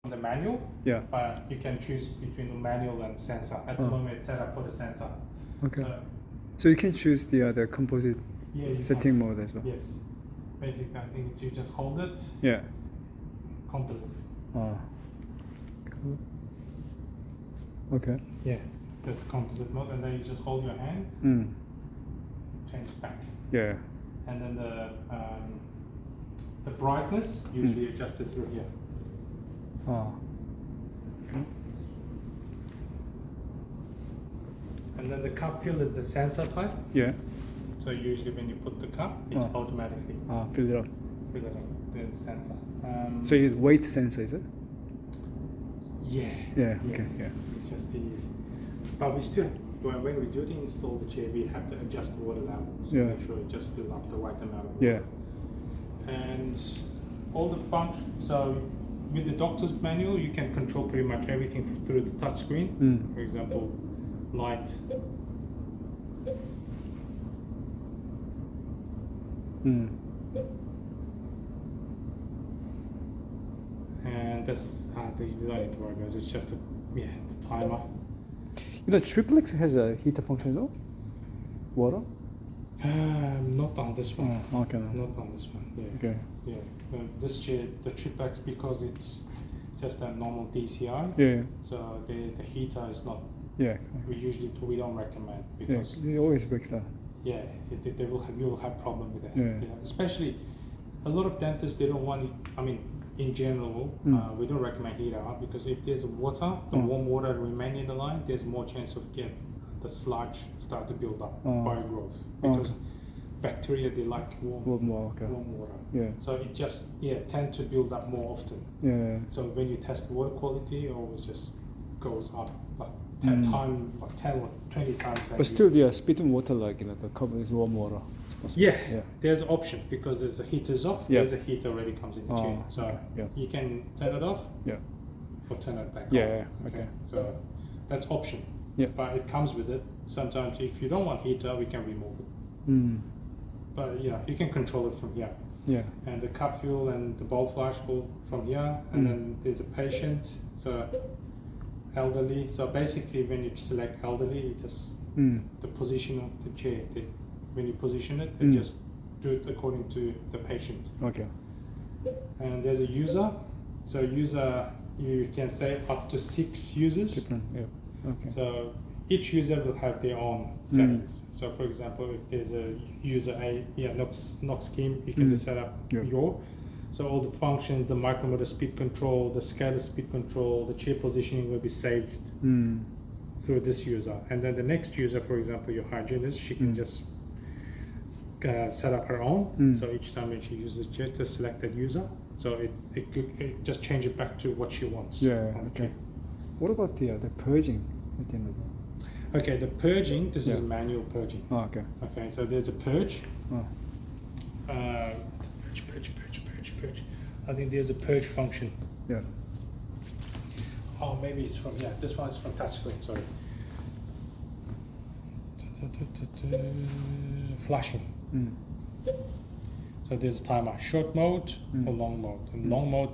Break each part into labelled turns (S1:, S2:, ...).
S1: the manual,
S2: Yeah.
S1: but you can choose between the manual and sensor. At the moment, it's set up for the sensor.
S2: Okay. So you can choose the composite setting mode as well.
S1: Yes. Basically, I think you just hold it.
S2: Yeah.
S1: Composite.
S2: Cool. Okay.
S1: Yeah. That's composite mode, and then you just hold your hand, change it back.
S2: Yeah.
S1: And then the brightness usually adjusted through here.
S2: Okay.
S1: And then the cup fill is the sensor type.
S2: Yeah.
S1: So usually when you put the cup, it automatically
S2: Fill it up.
S1: fill it up. There's a sensor.
S2: So it's weight sensor, is it?
S1: Yeah.
S2: Yeah. Okay. Yeah.
S1: It's just but we still, when we do the install the chair, we have to adjust the water level. So
S2: Yeah.
S1: make sure it just fill up the right amount of
S2: Yeah.
S1: water. And all the functions, so with the doctor's manual, you can control pretty much everything through the touch screen. For example, light. And that's, you don't need to worry about it. It's just the timer.
S2: You know, Triplex has a heater function though? Water?
S1: Not on this one.
S2: Okay.
S1: Not on this one. Yeah.
S2: Okay.
S1: Yeah. This chair, the Triplex, because it's just a normal DCI.
S2: Yeah.
S1: So the heater is not.
S2: Yeah.
S1: We don't recommend because
S2: it always breaks down.
S1: yeah, you will have problem with that.
S2: Yeah.
S1: Especially a lot of dentists, they don't want it. I mean, in general, we don't recommend heater because if there's water, the warm water remain in the line, there's more chance of get the sludge start to build up, biogrowth, because bacteria, they like warm water.
S2: Yeah.
S1: So it just tend to build up more often.
S2: Yeah.
S1: So when you test water quality, it always just goes up like 10 times, like 10 or 20 times.
S2: But still, spitting water, like the cup is warm water. It's possible.
S1: Yeah, there's an option because there's the heaters off.
S2: Yeah.
S1: There's a heater already comes in the chair, so you can turn it off.
S2: Yeah.
S1: Or turn it back on.
S2: Yeah. Okay.
S1: So that's option.
S2: Yeah.
S1: But it comes with it. Sometimes if you don't want heater, we can remove it. But you can control it from here.
S2: Yeah.
S1: And the cup fuel and the bowl flash will from here, and then there's a patient, so elderly. So basically, when you select elderly, you just the position of the chair. When you position it, they just do it according to the patient.
S2: Okay.
S1: And there's a user. So user, you can say up to 6 users.
S2: Different. Yeah. Okay.
S1: So each user will have their own settings. So for example, if there's a user Knox scheme, you can just set up your. So all the functions, the micromotor speed control, the scalar speed control, the chair positioning will be saved through this user. And then the next user, for example, your hygienist, she can just set up her own. So each time when she uses the chair, to select that user. So it just change it back to what she wants.
S2: Yeah. Okay. What about the purging at the end of the day?
S1: Okay, the purging, this is manual purging.
S2: Oh, okay.
S1: Okay, so there's a purge. Purge. I think there's a purge function.
S2: Yeah.
S1: Oh, maybe it's from, this one is from touchscreen, sorry. Flashing. So there's a timer, short mode or long mode. In long mode,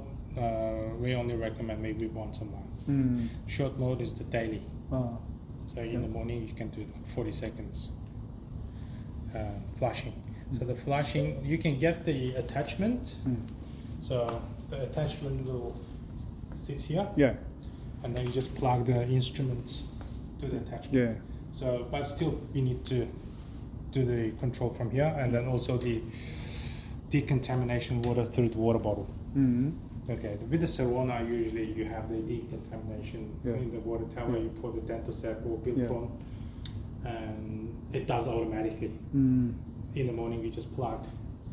S1: we only recommend maybe once a month. Short mode is the daily. So in the morning you can do it like 40 seconds. Flashing. So the flashing, you can get the attachment. So the attachment will sit here.
S2: Yeah.
S1: And then you just plug the instruments to the attachment.
S2: Yeah.
S1: So, but still we need to do the control from here, and then also the decontamination water through the water bottle. Okay, with the Sirona, usually you have the decontamination in the water tower. You pour the dental set or Biltong, and it does automatically. In the morning, you just plug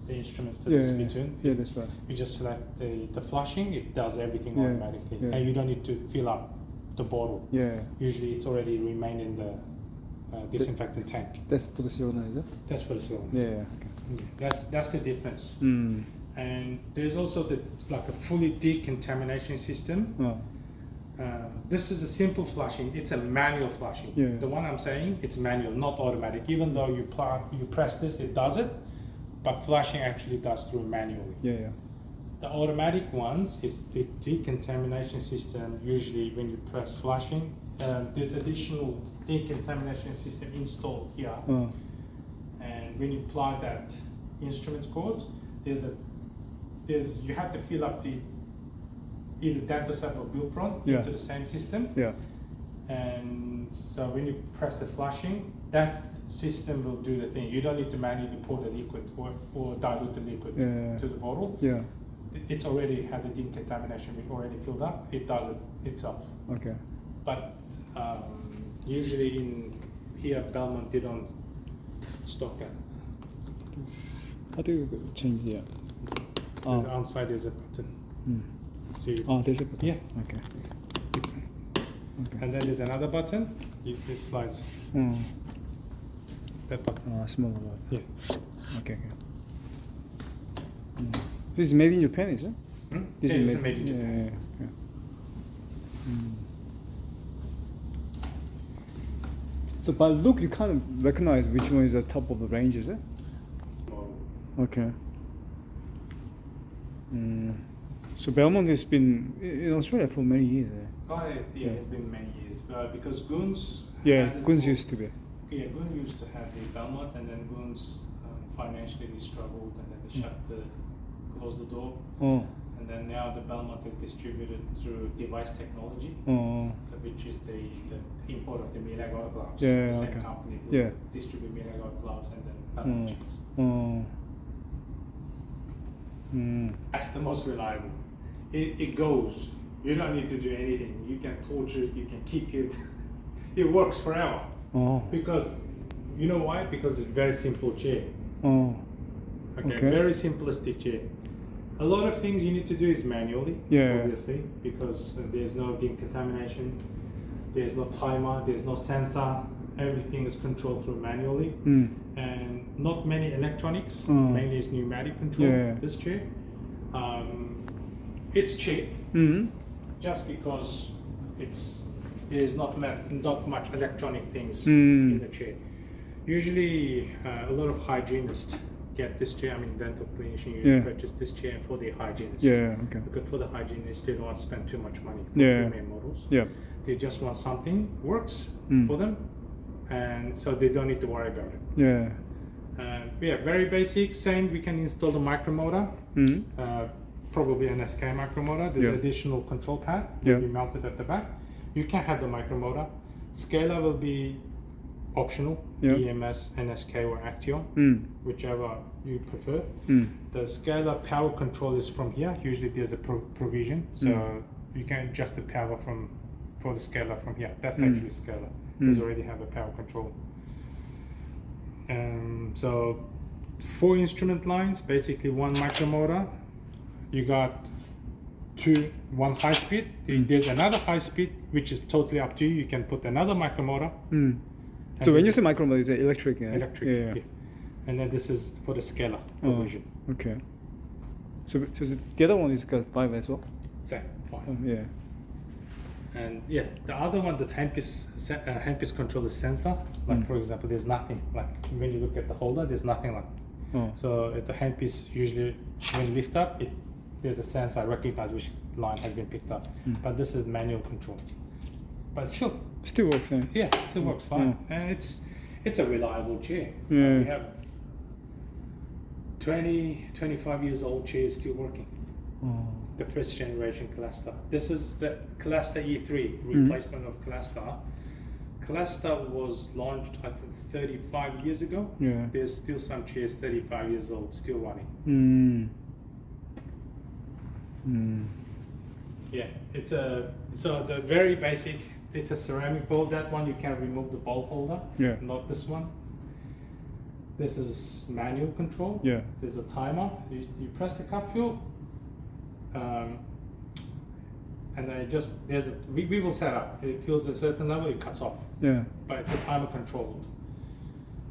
S1: the instruments to the spittoon.
S2: Yeah, that's right.
S1: You just select the flushing; it does everything automatically, and you don't need to fill up the bottle.
S2: Yeah.
S1: Usually, it's already remained in the disinfectant tank.
S2: That's for the Sirona, is it?
S1: That's for the Sirona.
S2: Yeah. Okay.
S1: That's the difference. And there's also a fully decontamination system. This is a simple flushing. It's a manual flushing.
S2: Yeah.
S1: The one I'm saying, it's manual, not automatic. Even though you press this, it does it, but flushing actually does through manually.
S2: Yeah.
S1: The The automatic ones is the decontamination system. Usually when you press flushing, there's additional decontamination system installed here. And when you apply that instrument code, you have to fill up the either Dentacert or Billpron into the same system.
S2: Yeah.
S1: And so when you press the flushing, that system will do the thing. You don't need to manually pour the liquid or dilute the liquid to the bottle.
S2: Yeah.
S1: It's already had the decontamination already filled up. It does it itself.
S2: Okay.
S1: But usually in here Belmont, they don't stock that.
S2: How do you change the?
S1: On the outside there's a button. So
S2: There's a button.
S1: Yes.
S2: Okay.
S1: And then there's another button. It slides. That button.
S2: Smaller button.
S1: Yeah.
S2: Okay. This is made in Japan, is it?
S1: This is made in Japan.
S2: Yeah. So by look, you kind of recognize which one is the top of the range, is it? Okay. So Belmont has been in Australia for many years.
S1: It's been many years. Because Goons.
S2: Goons used to be.
S1: Yeah, Goons used to have the Belmont, and then Goons financially struggled, and then they closed the door. And then now the Belmont is distributed through Device Technology, which is the import of the Milagro gloves. The same company will distribute Milagro gloves and then Belmont cheese. That's the most reliable. It goes. You don't need to do anything. You can torture it, you can kick it. It works forever. Because, you know why? Because it's a very simple chair. Okay, very simplistic chair. A lot of things you need to do is manually, obviously, because there's no decontamination, there's no timer, there's no sensor. Everything is controlled through manually, and not many electronics. Mainly it's pneumatic control. This chair, it's cheap, just because there's not much electronic things in the chair. Usually, a lot of hygienists get this chair. I mean, dental clinicians usually purchase this chair for the hygienist. Because for the hygienist, they don't want to spend too much money for premium models. They just want something works for them, and so they don't need to worry about it. Very basic. Same, we can install the micromotor, probably an SK micromotor. There's additional control pad will be mounted at the back. You can have the micromotor. Scaler will be optional, EMS, NSK or Action, whichever you prefer. The scaler power control is from here. Usually there's a provision, so you can adjust the power for the scaler from here. That's actually scaler. Does already have a power control. So 4 instrument lines, basically 1 micromotor. You got one high speed. There's another high speed, which is totally up to you. You can put another micromotor.
S2: So when you say micromotor, is it electric?
S1: Electric. And then this is for the scaler provision.
S2: Okay. So the other one is got 5 as well.
S1: Same 5. And the other one, the handpiece control is sensor. Like for example, there's nothing. Like when you look at the holder, there's nothing like. So at the handpiece, usually when you lift up, there's a sensor recognize which line has been picked up. But this is manual control. But
S2: still works.
S1: Still works fine. And it's a reliable chair. We have 25 years old chair still working. The first generation Calasta. This is the Calasta E3 replacement of Calasta. Calasta was launched, I think, 35 years ago. There's still some chairs 35 years old still running. It's the very basic. It's a ceramic bowl. That one you can remove the bowl holder. Not this one. This is manual control. There's a timer. You press the cup fill. And then we will set up. It fills a certain level, it cuts off. But it's a timer controlled.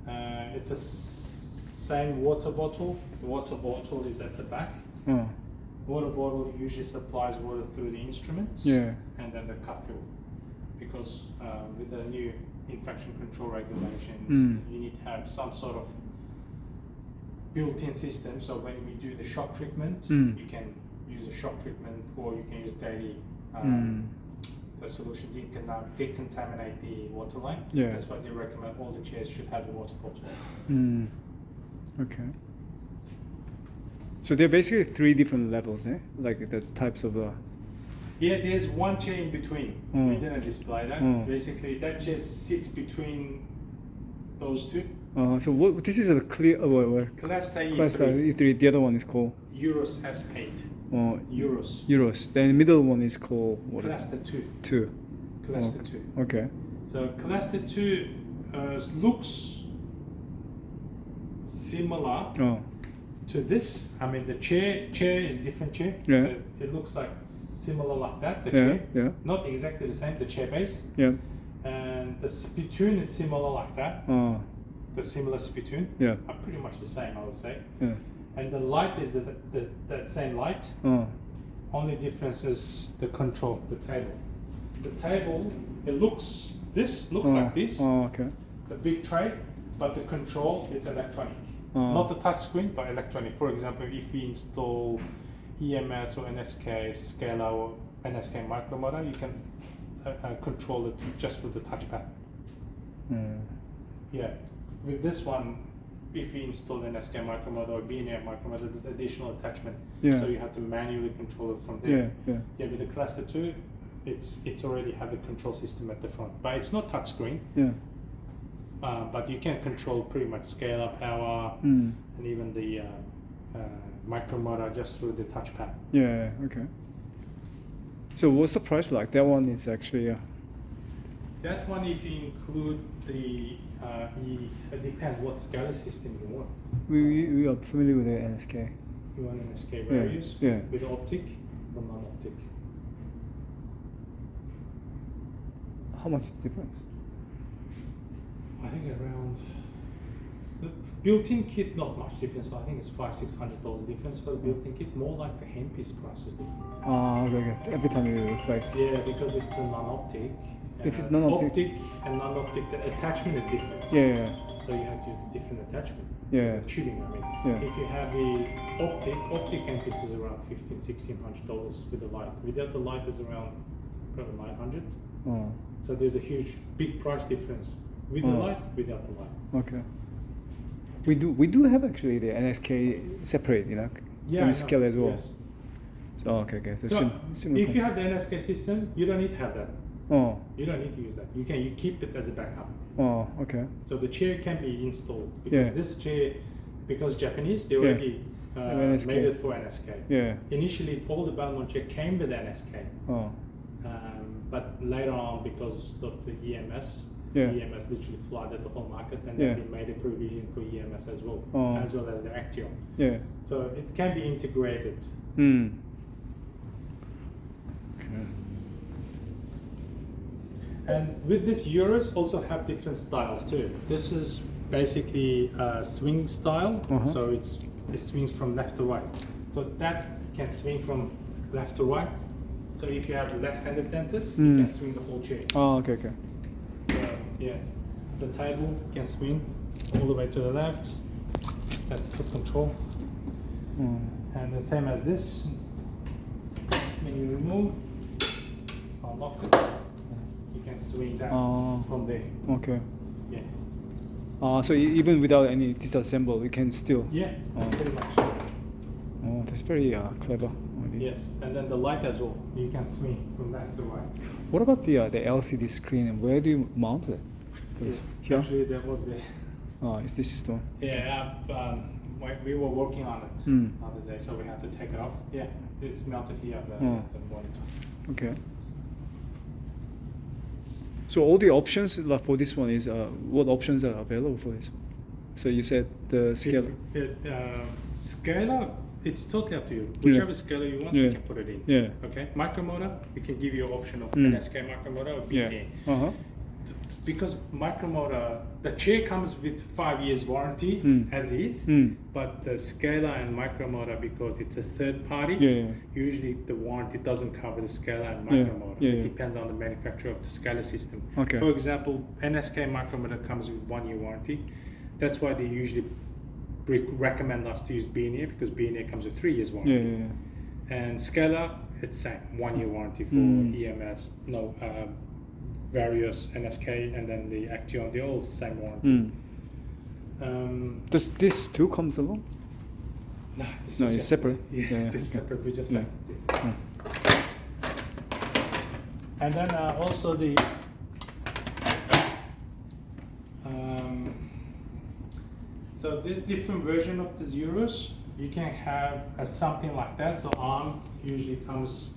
S1: It's a same water bottle. The water bottle is at the back. Water bottle usually supplies water through the instruments. And then the cup fill. Because with the new infection control regulations, you need to have some sort of built-in system. So when we do the shock treatment, you can use a shock treatment, or you can use daily the solution decontaminate the water line.
S2: Yeah.
S1: That's why they recommend all the chairs should have the water bottle.
S2: Okay. So there are basically 3 different levels, eh? Like the types of.
S1: Yeah, there's one chair in between. We didn't display that. Basically, that chair sits between those two.
S2: So what? This is a clear.
S1: Class A
S2: Class
S1: E3.
S2: E3. The other one is called.
S1: Euros S8. Euros.
S2: Euros. Then the middle one is called what?
S1: Cluster 2.
S2: 2.
S1: Cluster 2.
S2: Okay.
S1: So Cluster 2 looks similar to this. I mean, the chair is different chair.
S2: Yeah.
S1: It looks like similar like that. The
S2: Yeah.
S1: chair.
S2: Yeah.
S1: Not exactly the same. The chair base.
S2: Yeah.
S1: And the spittoon is similar like that. The similar spittoon.
S2: Yeah.
S1: Are pretty much the same, I would say.
S2: Yeah.
S1: And the light is that same light. Only difference is the control, the table. The table, this looks like this.
S2: Okay.
S1: The big tray, but the control is electronic. Not the touch screen, but electronic. For example, if we install EMS or NSK Scalar or NSK Micromotor, you can control it just with the touchpad. Yeah. With this one, if we install NSK Micromotor or BNA Micromotor, there's additional attachment.
S2: Yeah.
S1: So you have to manually control it from there.
S2: Yeah.
S1: With the Cluster 2, it's already have the control system at the front, but it's not touchscreen.
S2: Yeah.
S1: But you can control pretty much scalar, power, and even the micromotor just through the touchpad.
S2: Yeah. Okay. So what's the price like? That one is actually.
S1: That one, if you include the, it depends what scalar system you want.
S2: We are familiar with the NSK.
S1: You want an NSK values with optic or non-optic?
S2: How much difference?
S1: I think around the built-in kit, not much difference. I think it's $500-600 difference for the built-in kit. More like the handpiece price is different.
S2: Okay. Every time you replace.
S1: Yeah, because it's the non-optic.
S2: If it's non-optic.
S1: Optic and non-optic, the attachment is different.
S2: Yeah.
S1: So you have to use the different attachment.
S2: Yeah.
S1: Tubing, I mean.
S2: Yeah.
S1: If you have the optic handpiece is around $1,500-1,600 with the light. Without the light is around probably $900. So there's a big price difference with the light, without the light.
S2: Okay. We do have actually the NSK separate, in scale as well.
S1: Yes.
S2: So okay.
S1: So
S2: similar
S1: if you have the NSK system, you don't need to have that.
S2: Oh.
S1: You don't need to use that. You keep it as a backup.
S2: Oh, okay.
S1: So the chair can be installed because this chair, because Japanese, they already made it for NSK.
S2: Yeah.
S1: Initially, all the Belmont chair came with NSK. But later on, because of the EMS, EMS literally flooded the whole market, and then they made a provision for EMS as well, as well as the Axiom.
S2: Yeah.
S1: So it can be integrated.
S2: Okay.
S1: And with this, Euros also have different styles too. This is basically a swing style, so it swings from left to right. So that can swing from left to right. So if you have a left-handed dentist, you can swing the whole chair.
S2: Oh, okay.
S1: The table can swing all the way to the left. That's the foot control. And the same as this. When you remove, unlock it, you can swing that from there.
S2: Okay.
S1: Yeah.
S2: So even without any disassemble, you can still.
S1: Yeah, pretty much.
S2: Oh, that's very clever.
S1: Yes, and then the light as well. You can swing from left to right.
S2: What about the LCD screen, and where do you mount it? Here?
S1: Actually, that was the.
S2: Is this the one?
S1: Yeah, we were working on it the other day, so we had to take it off. Yeah, it's mounted here at the monitor.
S2: Okay. So all the options like for this one is what options are available for this? So you said the scalar.
S1: Scalar, it's totally up to you. Whichever scalar you want, you can put it in.
S2: Yeah.
S1: Okay. Micromotor, we can give you an option of NSK Micromotor or BNA. Because Micromotor, the chair comes with 5 years warranty as is, but the Scalar and Micromotor, because it's a third party, usually the warranty doesn't cover the Scalar and Micromotor. It depends on the manufacturer of the Scalar system.
S2: Okay.
S1: For example, NSK Micromotor comes with 1 year warranty. That's why they usually recommend us to use BNA, because BNA comes with 3 years warranty. And Scalar, it's same 1 year warranty for EMS, no various NSK, and then the Action, they're all same warranty.
S2: Does this too comes along?
S1: No, this
S2: No,
S1: is
S2: it's
S1: just,
S2: separate.
S1: Yeah,
S2: Yeah,
S1: this is
S2: okay.
S1: separate. We just
S2: Yeah.
S1: left it there. And then also the so this different version of the Zeros, you can have something like that. So ARM usually comes.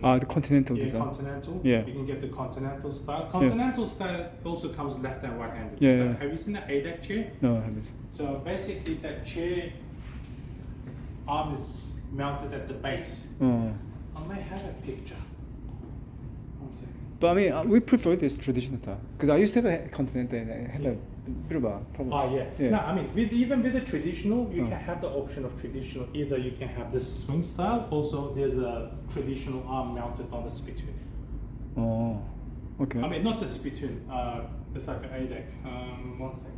S2: The Continental
S1: Yeah,
S2: design.
S1: Continental.
S2: Yeah.
S1: You can get the Continental style. Continental style also comes left and right handed.
S2: Yeah,
S1: It's like,
S2: yeah.
S1: have you seen the ADAC chair?
S2: No, I haven't.
S1: So basically, that chair arm is mounted at the base.
S2: Oh.
S1: I may have a picture. One second.
S2: But I mean, we prefer this traditional type because I used to have a Continental and I had a bit of a problem.
S1: Oh yeah.
S2: Yeah.
S1: No, I mean, even with the traditional, you can have the option of traditional. Either you can have this swing style. Also, there's a traditional arm mounted on the spittoon.
S2: Oh, okay.
S1: I mean, not the spittoon. It's like an ADAC. One second.